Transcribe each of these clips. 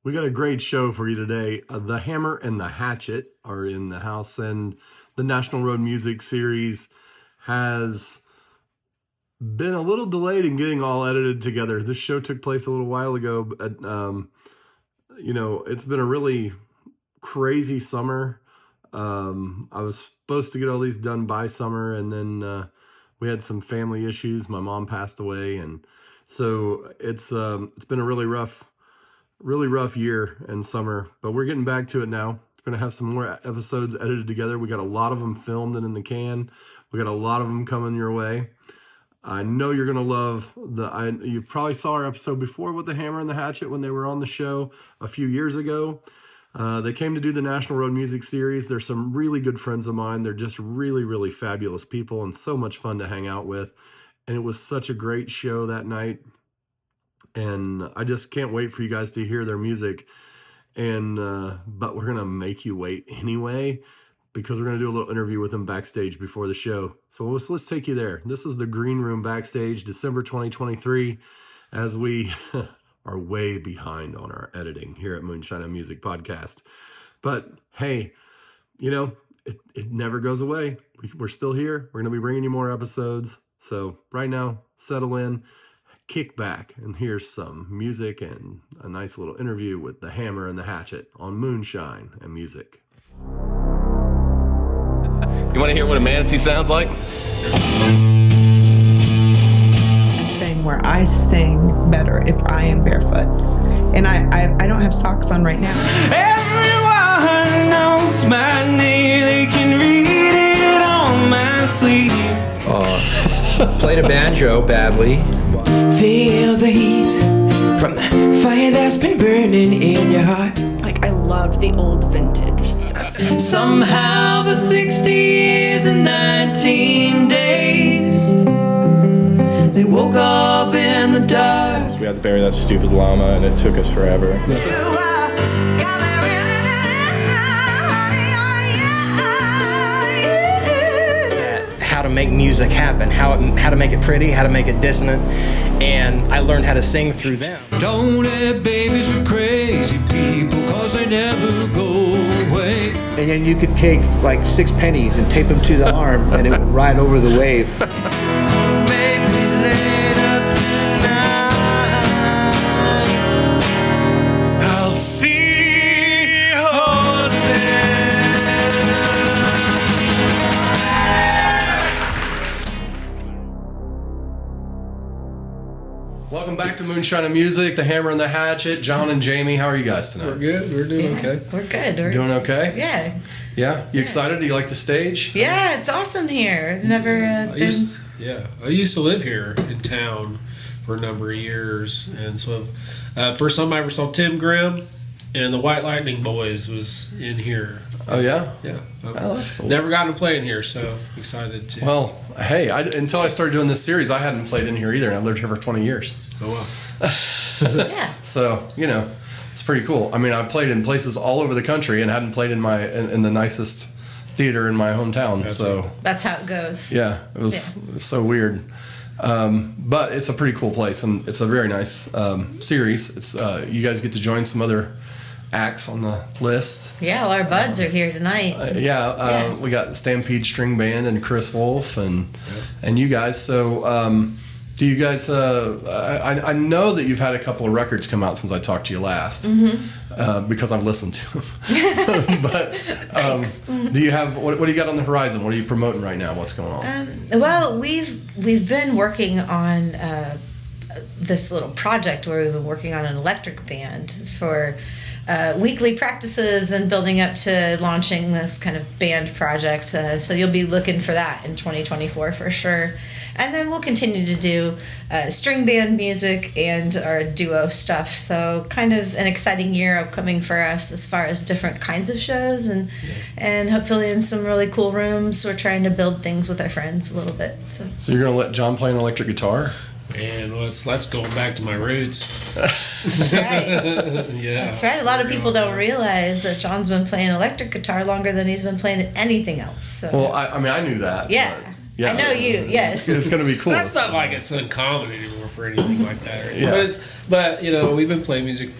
We got a great show for you today. The Hammer and the Hatchet are in the house, and the National Road Music Series has been a little delayed in getting all edited together. This show took place a little while ago, but it's been a really crazy summer. I was supposed to get all these done by summer, and then we had some family issues. My mom passed away, and so it's been a really rough year and summer, but we're getting back to it now. We're going to have some more episodes edited together. We got a lot of them filmed and in the can. We got a lot of them coming your way. I know you're going to love you probably saw our episode before with the Hammer and the Hatchet when they were on the show a few years ago. They came to do the National Road Music Series. They're some really good friends of mine. They're just really, really fabulous people and so much fun to hang out with. And it was such a great show that night. And I just can't wait for you guys to hear their music. And but we're going to make you wait anyway, because we're going to do a little interview with them backstage before the show. So let's take you there. This is the Green Room backstage, December 2023, as we are way behind on our editing here at Moonshine and Music Podcast. But hey, it never goes away. We're still here. We're going to be bringing you more episodes. So right now, settle in. Kick back, and here's some music and a nice little interview with the Hammer and the Hatchet on Moonshine and Music. You want to hear what a manatee sounds like? Thing where I sing better if I am barefoot, and I don't have socks on right now. Everyone knows my name, they can read it on my sleeve. Played a banjo badly. Feel the heat from the fire that's been burning in your heart. Like, I loved the old vintage stuff. Somehow the 60 years and 19 days, they woke up in the dark. We had to bury that stupid llama, and it took us forever. How to make music happen, how to make it pretty, how to make it dissonant, and I learned how to sing through them. Don't have babies with crazy people, cause they never go away. And then you could take like 6 pennies and tape them to the arm, and it would ride over the wave. I'll see horses. Welcome back to Moonshine and Music, the Hammer and the Hatchet. John and Jamie, how are you guys tonight? We're good. We're doing okay. We're good. We're Doing okay? Yeah. Yeah? You excited? Do you like the stage? Yeah, it's awesome here. Never been. I used to live here in town for a number of years, and so first time I ever saw Tim Grimm and the White Lightning Boys was in here. Oh, yeah? Yeah. Oh, that's cool. Never gotten to play in here, so excited to. Well, hey, until I started doing this series, I hadn't played in here either, and I've lived here for 20 years. Oh, wow. Yeah. So, it's pretty cool. I mean, I played in places all over the country and hadn't played in the nicest theater in my hometown. So That's how it goes. yeah, it was so weird. But it's a pretty cool place, and it's a very nice series. It's you guys get to join some other acts on the list. Yeah, all our buds are here tonight. We got Stampede String Band and Chris Wolf and you guys. So do you guys? I know that you've had a couple of records come out since I talked to you last, because I've listened to them. But do you have what do you got on the horizon? What are you promoting right now? What's going on? Well, we've been working on this little project where we've been working on an electric band for weekly practices and building up to launching this kind of band project. So you'll be looking for that in 2024 for sure. And then we'll continue to do string band music and our duo stuff. So kind of an exciting year upcoming for us as far as different kinds of shows and hopefully in some really cool rooms. We're trying to build things with our friends a little bit. So you're going to let John play an electric guitar? And let's go back to my roots. That's right. Yeah. That's right. A lot of people don't realize that John's been playing electric guitar longer than he's been playing anything else. So. Well, I mean, I knew that. Yeah. I know you. Yes. It's going to be cool. That's not like it's uncommon anymore for anything like that. But we've been playing music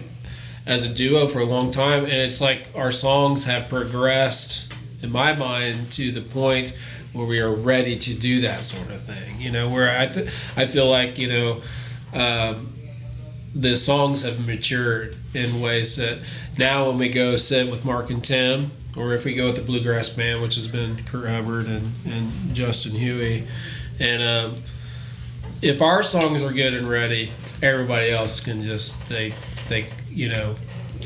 as a duo for a long time, and it's like our songs have progressed in my mind to the point where we are ready to do that sort of thing, you know, where I feel like, you know, the songs have matured in ways that now when we go sit with Mark and Tim, or if we go with the Bluegrass Band, which has been Kurt Hubbard and Justin Huey, and if our songs are good and ready, everybody else can just they you know,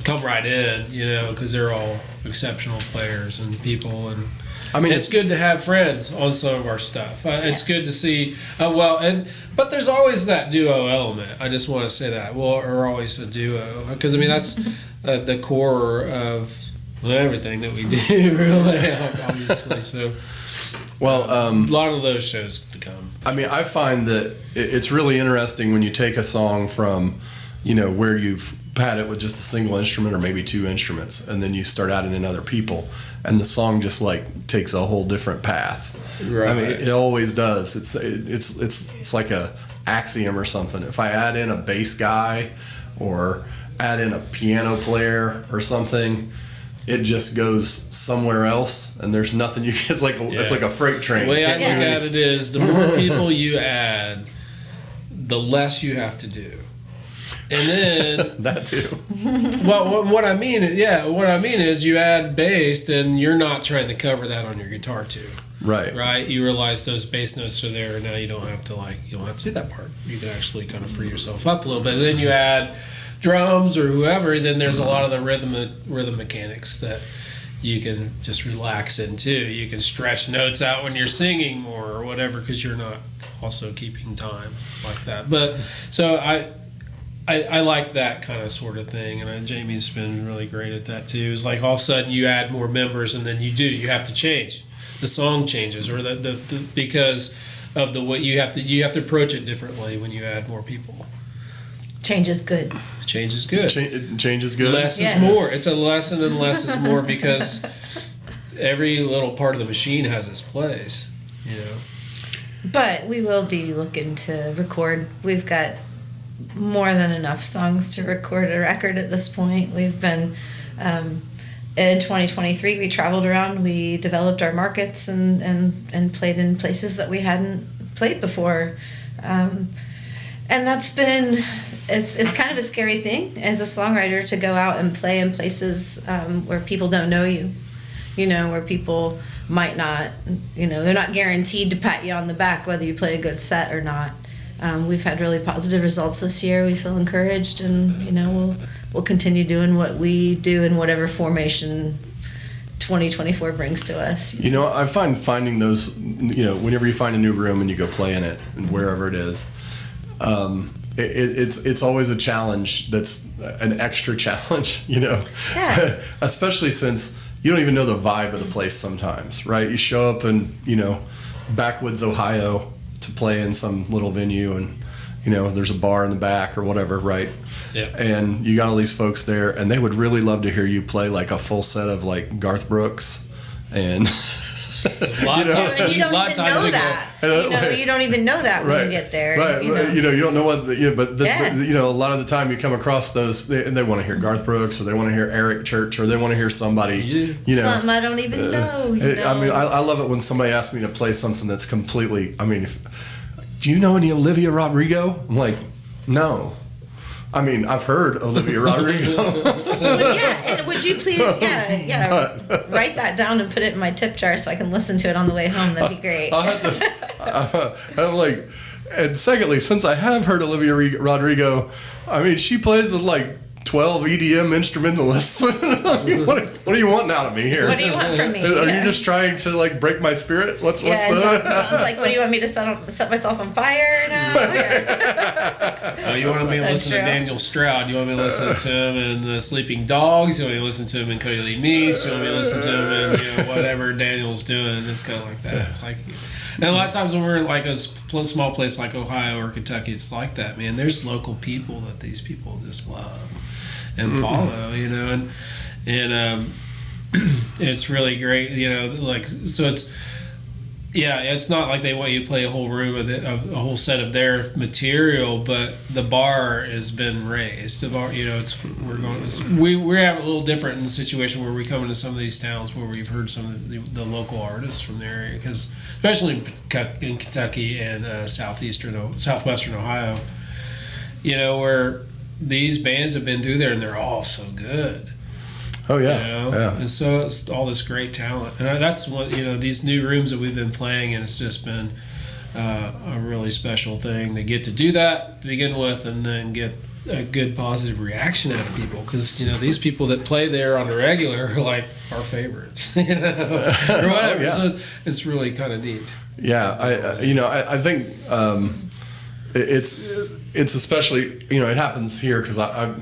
come right in, you know, because they're all exceptional players and people. And I mean, it's good to have friends on some of our stuff. It's good to see but there's always that duo element. I just want to say that we're always a duo, because I mean that's the core of everything that we do, really, obviously. So, well, a lot of those shows to come. I mean, I find that it's really interesting when you take a song from, you know, where you've had it with just a single instrument or maybe two instruments, and then you start adding in other people, and the song just like takes a whole different path. Right. I mean, it always does. It's like a axiom or something. If I add in a bass guy or add in a piano player or something, it just goes somewhere else, and there's nothing you can. It's like a freight train. The way I look at it is, the more people you add, the less you have to do. And then that too. Well, what I mean is you add bass, and you're not trying to cover that on your guitar too. Right. You realize those bass notes are there, and now you don't have to do that part. You can actually kind of free yourself up a little bit. And then you add drums or whoever, then there's a lot of the rhythm mechanics that you can just relax into. You can stretch notes out when you're singing more or whatever, because you're not also keeping time like that. But so I like that kind of sort of thing, and Jamie's been really great at that too. It's like all of a sudden you add more members, and then you have to change. The song changes, or the because of the way you have to approach it differently when you add more people. Change is good. Change is good. Change is good. Less is more. It's a lesson, and less is more, because every little part of the machine has its place, you know. But we will be looking to record. We've got more than enough songs to record a record at this point. We've been in 2023 we traveled around, we developed our markets and played in places that we hadn't played before, and that's been it's kind of a scary thing as a songwriter to go out and play in places where people don't know you, you know, where people might not, you know, they're not guaranteed to pat you on the back whether you play a good set or not. We've had really positive results this year. We feel encouraged, and you know, we'll continue doing what we do in whatever formation 2024 brings to us. You know, I find finding those, you know, whenever you find a new room and you go play in it, and wherever it is, it's always a challenge. That's an extra challenge, you know. Yeah. Especially since you don't even know the vibe of the place sometimes, right? You show up in, you know, backwoods Ohio to play in some little venue, and you know there's a bar in the back or whatever, right? Yeah. And you got all these folks there, and they would really love to hear you play like a full set of like Garth Brooks and you don't even know that. You don't even know that when you get there. Right. You don't know what. But you know, a lot of the time you come across those, and they want to hear Garth Brooks, or they want to hear Eric Church, or they want to hear somebody. You know, something I don't even know. I mean, I love it when somebody asks me to play something that's completely. I mean, do you know any Olivia Rodrigo? I'm like, no. I mean, I've heard Olivia Rodrigo. And would you please, write that down and put it in my tip jar so I can listen to it on the way home? That'd be great. I'm like, and secondly, since I have heard Olivia Rodrigo, I mean, she plays with like 12 EDM instrumentalists. I mean, what do you want out of me here? What do you want from me? Are you just trying to like break my spirit? What's the? John's like, what do you want me to set myself on fire now? Oh, you want me to listen to Daniel Stroud? You want me to listen to him in The Sleeping Dogs? You want me to listen to him in Cody Lee Meese? You want me to listen to him in whatever Daniel's doing? It's kind of like that. It's like, and a lot of times when we're in like a small place like Ohio or Kentucky, it's like that, man. There's local people that these people just love and follow, you know, and it's really great, you know, like, so Yeah, it's not like they want you to play a whole room of a whole set of their material, but the bar has been raised. The bar, you know, we're having a little different in the situation where we come into some of these towns where we've heard some of the local artists from the area, because especially in Kentucky and southwestern Ohio, you know, where these bands have been through there and they're all so good. Oh yeah, you know? yeah. And so it's all this great talent, and that's what, you know, these new rooms that we've been playing, and it's just been a really special thing to get to do that to begin with, and then get a good positive reaction out of people, because, you know, these people that play there on the regular are like our favorites, you know, or whatever. Yeah. So it's really kind of neat. Yeah, I think it's especially, you know, it happens here because I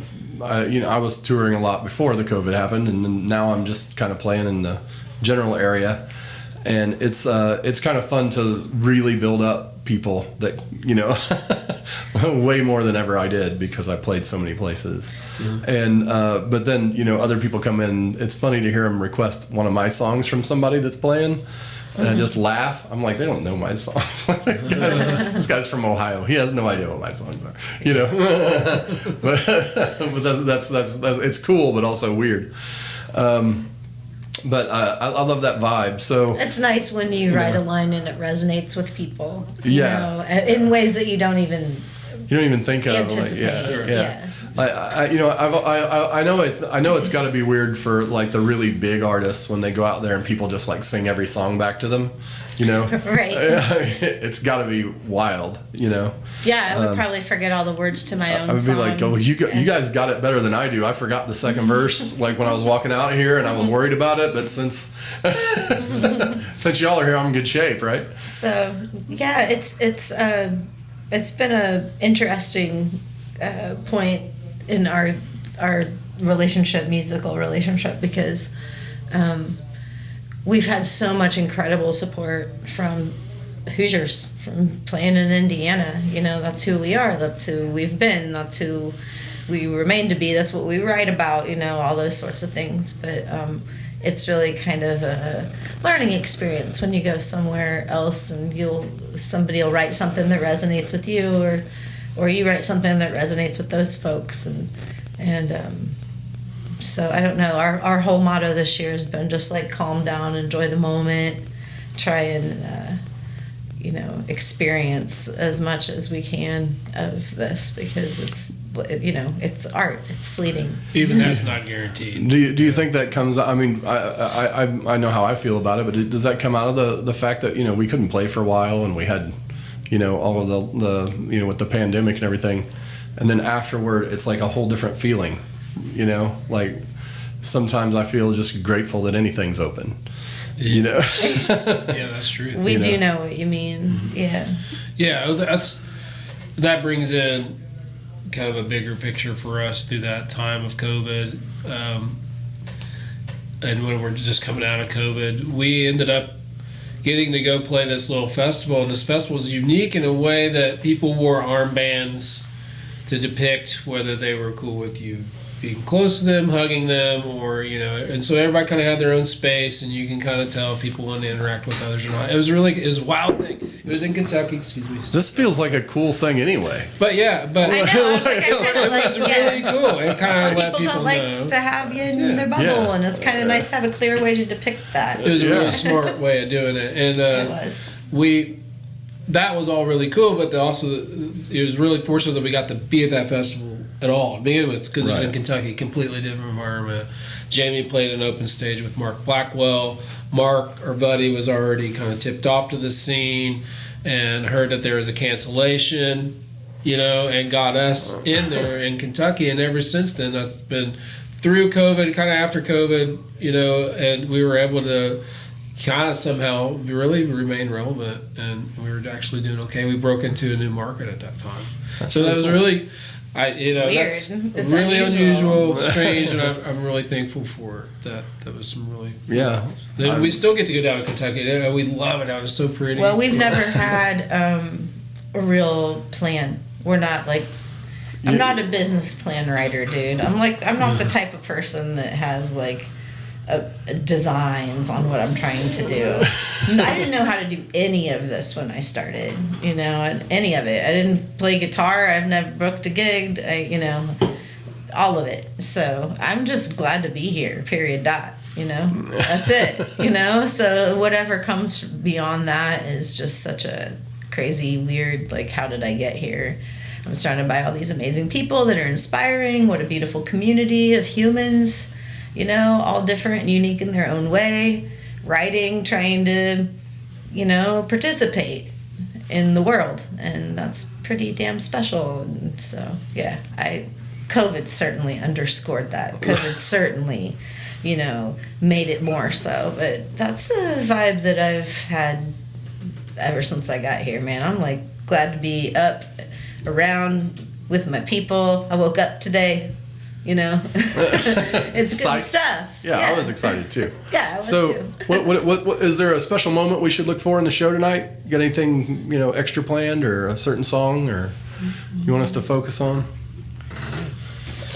was touring a lot before the COVID happened, and then now I'm just kind of playing in the general area, and it's kind of fun to really build up people that, you know, way more than ever I did, because I played so many places. Mm-hmm. And but then, you know, other people come in. It's funny to hear them request one of my songs from somebody that's playing. And I just laugh. I'm like, they don't know my songs. This guy's from Ohio. He has no idea what my songs are, you know. but that's it's cool, but also weird. But I love that vibe. So it's nice when you write a line and it resonates with people. Yeah. You know, in ways that you don't even think of. anticipate. Like, yeah. I know it's got to be weird for like the really big artists when they go out there and people just like sing every song back to them, you know. Right. It's got to be wild, you know. Yeah, I would probably forget all the words to my own I would be song. like, oh, you guys got it better than I do. I forgot the second verse like when I was walking out here, and I was worried about it, but since y'all are here, I'm in good shape, right? So yeah, it's been a interesting point in our musical relationship, because we've had so much incredible support from Hoosiers, from playing in Indiana. You know, that's who we are, that's who we've been, that's who we remain to be, that's what we write about, you know, all those sorts of things. But it's really kind of a learning experience when you go somewhere else and somebody will write something that resonates with you, or you write something that resonates with those folks, and so I don't know. Our whole motto this year has been just like calm down, enjoy the moment, try and you know, experience as much as we can of this, because it's, you know, it's art, it's fleeting. Even that's not guaranteed. Do you think that comes? I mean, I know how I feel about it, but does that come out of the fact that, you know, we couldn't play for a while, and we had, you know, all of the you know, with the pandemic and everything, and then afterward it's like a whole different feeling, you know? Like sometimes I feel just grateful that anything's open, you know? Yeah, that's true. We do know what you mean. Yeah. Yeah, that brings in kind of a bigger picture for us through that time of COVID, and when we're just coming out of COVID, we ended up getting to go play this little festival, and this festival is unique in a way that people wore armbands to depict whether they were cool with you being close to them, hugging them, or, you know, and so everybody kind of had their own space, and you can kind of tell if people want to interact with others or not. It was a wild thing. It was in Kentucky, excuse me. This feels like a cool thing anyway. But yeah, but I know, I was like, I kinda like, it was really cool. It kind Some of let people people don't like know. to have you in their bubble, Yeah. and it's kind of nice to have a clear way to depict that. It was a really smart way of doing it, and It was. that was all really cool. But also, it was really fortunate that we got to be at that festival at all to begin with, because it was in Kentucky, completely different environment. Jamie played an open stage with Mark Blackwell. Mark, our buddy, was already kind of tipped off to the scene and heard that there was a cancellation, you know, and got us in there in Kentucky. And ever since then, that's been through COVID, kind of after COVID, you know, and we were able to kind of somehow really remain relevant, and we were actually doing okay. We broke into a new market at that time. So that was really... weird. That's It's really unusual. strange, and I'm really thankful for it. That was some really... Yeah. Then we still get to go down to Kentucky. We love it out. It's so pretty. Well, we've never had a real plan. We're not like... I'm not a business plan writer, dude. I'm not the type of person that has like designs on what I'm trying to do. I didn't know how to do any of this when I started, and any of it. I didn't play guitar. I've never booked a gig, all of it. So I'm just glad to be here, period, dot. That's it, So whatever comes beyond that is just such a crazy, weird, like, how did I get here? I'm surrounded by all these amazing people that are inspiring. What a beautiful community of humans, all different and unique in their own way, writing, trying to, participate in the world. And that's pretty damn special. And so, yeah, COVID certainly underscored that. COVID certainly, made it more so. But that's a vibe that I've had ever since I got here, man. I'm like glad to be up around with my people. I woke up today, it's good stuff. Yeah, I was excited too. Yeah, I was so too. what is there a special moment we should look for in the show tonight? You got anything extra planned, or a certain song, or you want us to focus on?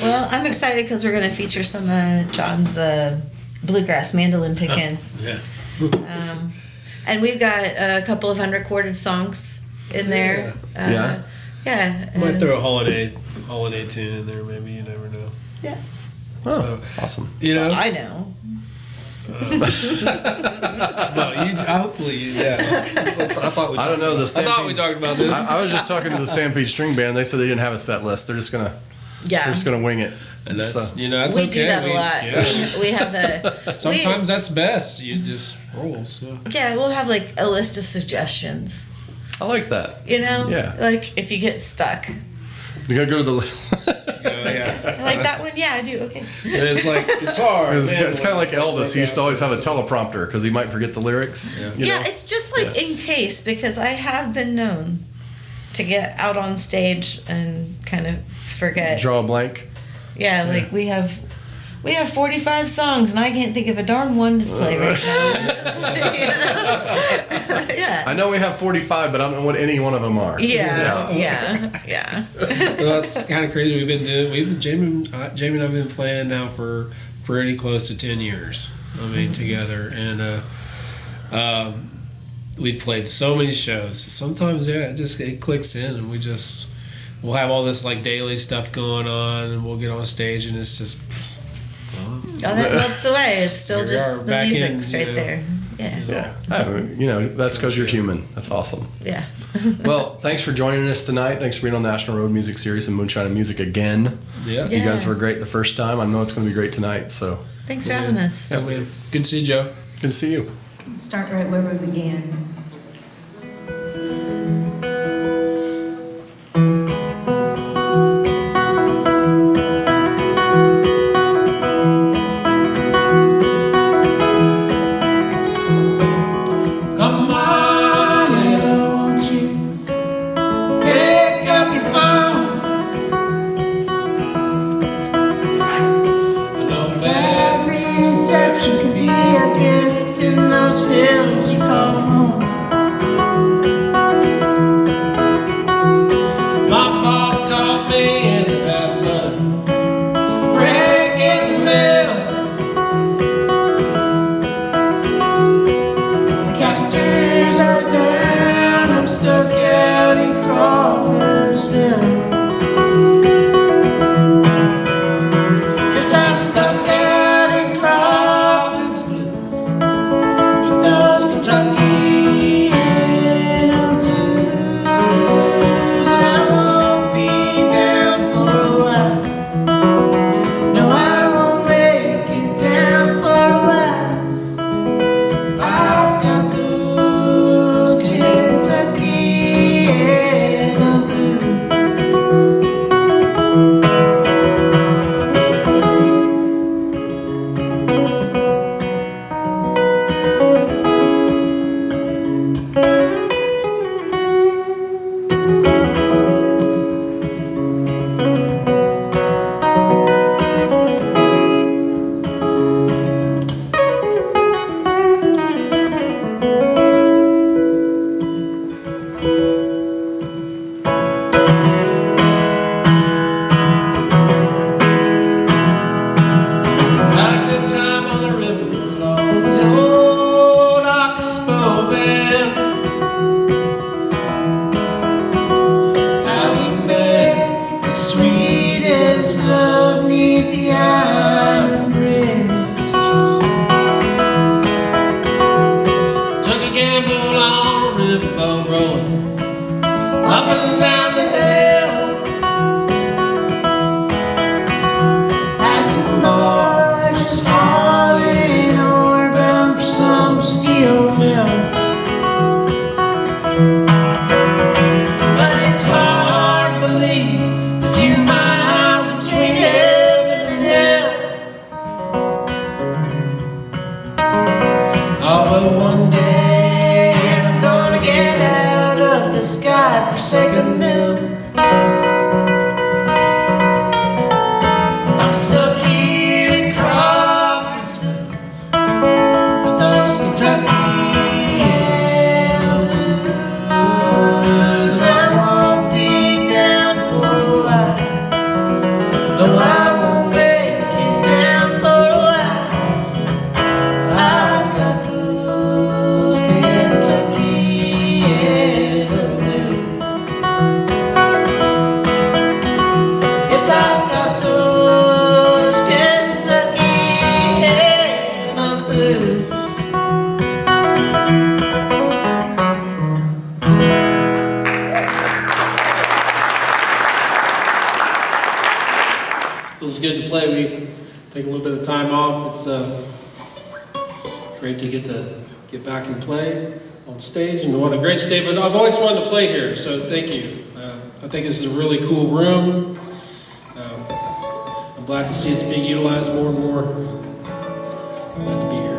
Well, I'm excited because we're going to feature some of John's bluegrass mandolin picking. Yeah. And we've got a couple of unrecorded songs in there. Yeah. Might throw a holiday tune in there, maybe. You never know. Yeah. Oh, So, awesome. I know. Hopefully, yeah. I don't know. I thought we talked about this. I was just talking to the Stampede String Band. They said they didn't have a set list. They're just gonna wing it. And that's So- that's we okay. do that a lot. Yeah. We have the. Sometimes that's best. You just roll. So. Yeah, we'll have like a list of suggestions. I like that. Yeah. Like if you get stuck. You gotta go to the list. Yeah. Like that one, yeah, I do. Okay. And it's like guitar. It's kind of like Elvis. He used to always have a teleprompter because he might forget the lyrics. Yeah, it's just like in case, because I have been known to get out on stage and kind of forget. Draw a blank. Yeah, like we have 45 songs and I can't think of a darn one to play right now. Yeah. I know we have 45, but I don't know what any one of them are. Yeah. Well, that's kind of crazy. Jamie and I've been playing now for pretty close to 10 years. Together, and we played so many shows. Sometimes, it clicks in, and we'll have all this like daily stuff going on, and we'll get on stage, and it's just. That melts away. It's still Here we just are, the back music's in, right there. Yeah. Yeah. That's because you're human. That's awesome. Yeah. Well, thanks for joining us tonight. Thanks for being on the National Road Music Series and Moonshine and Music again. Yeah. You guys were great the first time. I know it's going to be great tonight. So. Thanks for having us. Yeah, man. Good to see you, Joe. Good to see you. Start right where we began. Come on, little, won't you pick up your phone? No bad reception could be a gift in those hills you call home. take a little bit of time off. It's great to get back and play on stage, and what a great stage. But I've always wanted to play here, so thank you. I think this is a really cool room. I'm glad to see it's being utilized more and more. Glad to be here.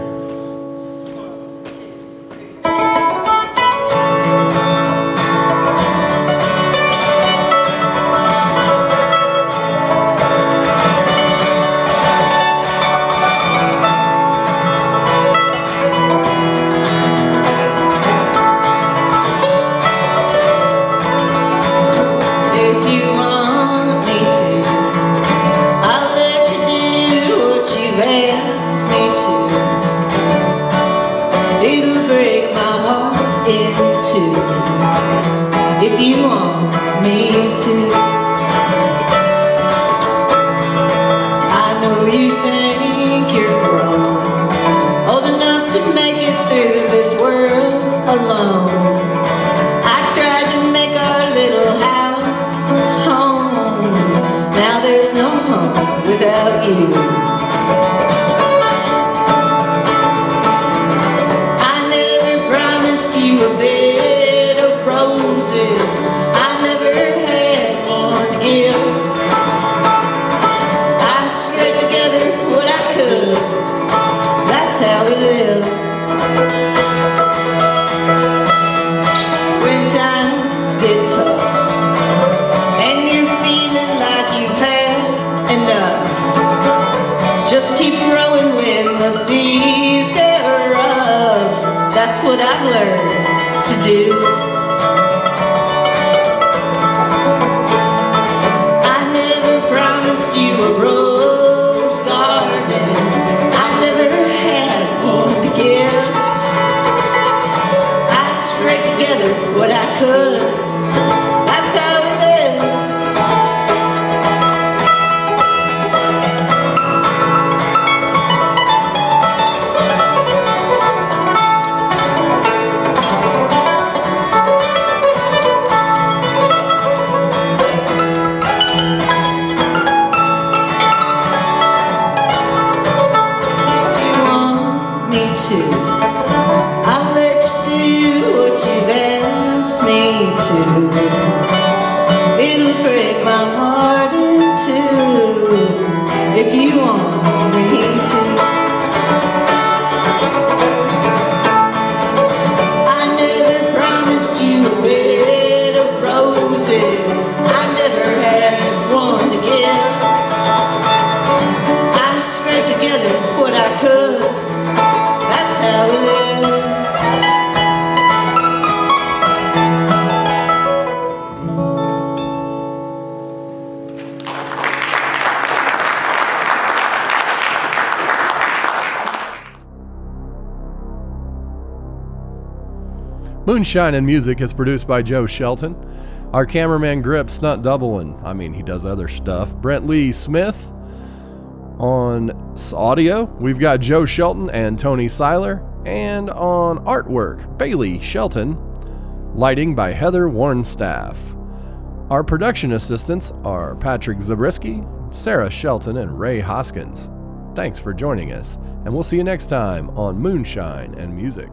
If you want me to, I know you think you're grown, old enough to make it through this world alone. I tried to make our little house home. Now there's no home without you. I never promised you a bed of roses. I never had one to give. I scraped together what I could. That's how we live. When times get tough and you're feeling like you've had enough, just keep rowing when the seas get rough. That's what I've learned to do. You a rose garden. I never had one to give. I scraped together what I could. That's how we live. I'll let you do what you've asked me to. It'll break my heart in two if you want me to. I never promised you a bed of roses. I never had one to give. I scraped together what I could. That's how we live. Moonshine and Music is produced by Joe Shelton. Our cameraman Grip Stunt Double, and he does other stuff, Brent Lee Smith. On audio, we've got Joe Shelton and Tony Seiler, and on artwork, Bailey Shelton. Lighting by Heather Warnstaff. Our production assistants are Patrick Zabriskie, Sarah Shelton, and Ray Hoskins. Thanks for joining us, and we'll see you next time on Moonshine and Music.